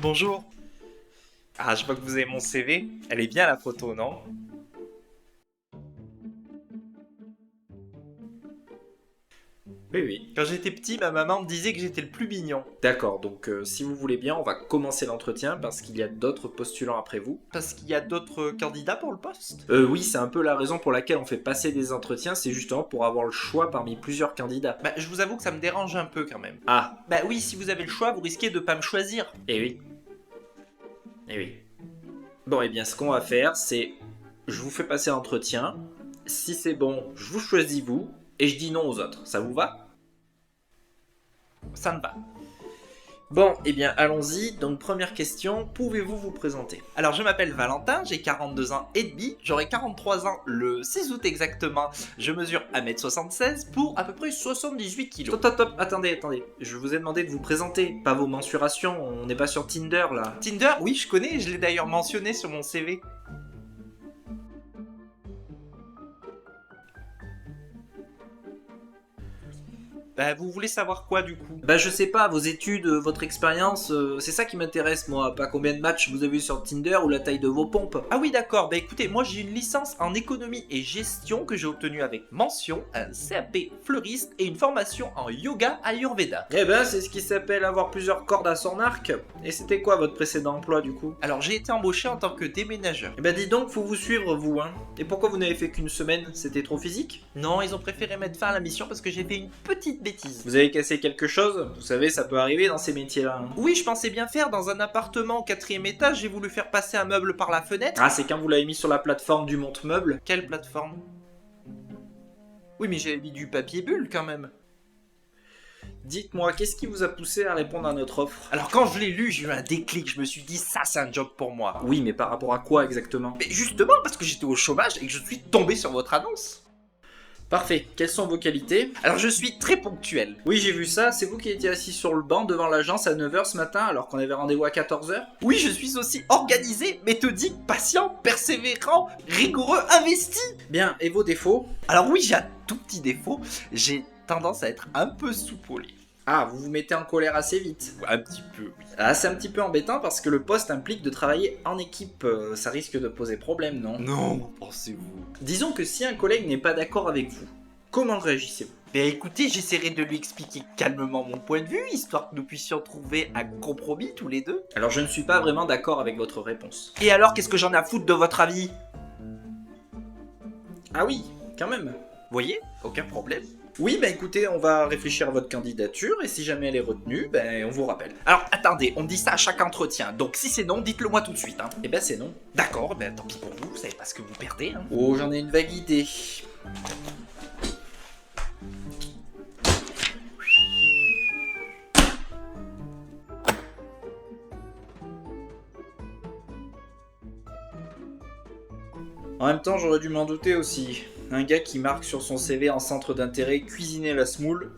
bonjour. Ah, je vois que vous avez mon CV. Elle est bien la photo, non? Oui, oui. Quand j'étais petit, ma maman me disait que j'étais le plus mignon. D'accord, donc si vous voulez bien, on va commencer l'entretien parce qu'il y a d'autres postulants après vous. Parce qu'il y a d'autres candidats pour le poste? Oui, c'est un peu la raison pour laquelle on fait passer des entretiens, c'est justement pour avoir le choix parmi plusieurs candidats. Bah, je vous avoue que ça me dérange un peu quand même. Ah, Bah oui, si vous avez le choix, vous risquez de pas me choisir. eh oui, eh oui. Bon, eh bien, ce qu'on va faire, c'est je vous fais passer l'entretien. Si c'est bon, je vous choisis vous et je dis non aux autres. Ça vous va? Ça me va. Bon, eh bien, allons-y. Donc, première question, pouvez-vous vous présenter? Alors, je m'appelle Valentin, j'ai 42 ans et demi, j'aurai 43 ans le 6 août exactement. Je mesure 1m76 pour à peu près 78 kilos. Stop, stop, stop, attendez. Je vous ai demandé de vous présenter, pas vos mensurations. On n'est pas sur Tinder là. Tinder, oui, je connais, je l'ai d'ailleurs mentionné sur mon CV. Bah, vous voulez savoir quoi du coup? Bah, je sais pas, vos études, votre expérience, c'est ça qui m'intéresse moi. Pas combien de matchs vous avez eu sur Tinder ou la taille de vos pompes. Ah oui, d'accord, bah écoutez, moi j'ai une licence en économie et gestion que j'ai obtenue avec mention, un CAP fleuriste et une formation en yoga Ayurveda. Eh ben, c'est ce qui s'appelle avoir plusieurs cordes à son arc. Et c'était quoi votre précédent emploi du coup? Alors j'ai été embauché en tant que déménageur. Eh ben, dis donc, faut vous suivre vous, hein. Et pourquoi vous n'avez fait qu'une semaine? C'était trop physique? Non, ils ont préféré mettre fin à la mission parce que j'ai fait une petite bêtise. Vous avez cassé quelque chose? Vous savez, ça peut arriver dans ces métiers-là, hein. Oui, je pensais bien faire dans un appartement au 4e étage, j'ai voulu faire passer un meuble par la fenêtre. Ah, c'est quand vous l'avez mis sur la plateforme du monte-meuble? Quelle plateforme? Oui, mais j'avais mis du papier bulle quand même. Dites-moi, qu'est-ce qui vous a poussé à répondre à notre offre? Alors quand je l'ai lu, j'ai eu un déclic, je me suis dit ça c'est un job pour moi. Oui, mais par rapport à quoi exactement? Mais justement parce que j'étais au chômage et que je suis tombé sur votre annonce. Parfait, quelles sont vos qualités? Alors je suis très ponctuel. Oui, j'ai vu ça, c'est vous qui étiez assis sur le banc devant l'agence à 9h ce matin alors qu'on avait rendez-vous à 14h? Oui, je suis aussi organisé, méthodique, patient, persévérant, rigoureux, investi. Bien, et vos défauts? Alors oui, j'ai un tout petit défaut, j'ai tendance à être un peu soupolé. Ah, vous vous mettez en colère assez vite. Un petit peu, oui. Ah, c'est un petit peu embêtant parce que le poste implique de travailler en équipe, ça risque de poser problème, non? Non, pensez-vous. Disons que si un collègue n'est pas d'accord avec vous, comment réagissez-vous? Mais écoutez, j'essaierai de lui expliquer calmement mon point de vue, histoire que nous puissions trouver un compromis tous les deux. Alors je ne suis pas vraiment d'accord avec votre réponse. Et alors, qu'est-ce que j'en ai à foutre de votre avis? Ah oui, quand même. Voyez, aucun problème. Oui, bah écoutez, on va réfléchir à votre candidature et si jamais elle est retenue, ben on vous rappelle. Alors, attendez, on dit ça à chaque entretien, donc si c'est non, dites-le moi tout de suite. Hein. Eh ben c'est non. D'accord, ben tant pis pour vous, vous savez pas ce que vous perdez. Hein. Oh, j'en ai une vague idée. En même temps, j'aurais dû m'en douter aussi. Un gars qui marque sur son CV en centre d'intérêt cuisiner la semoule,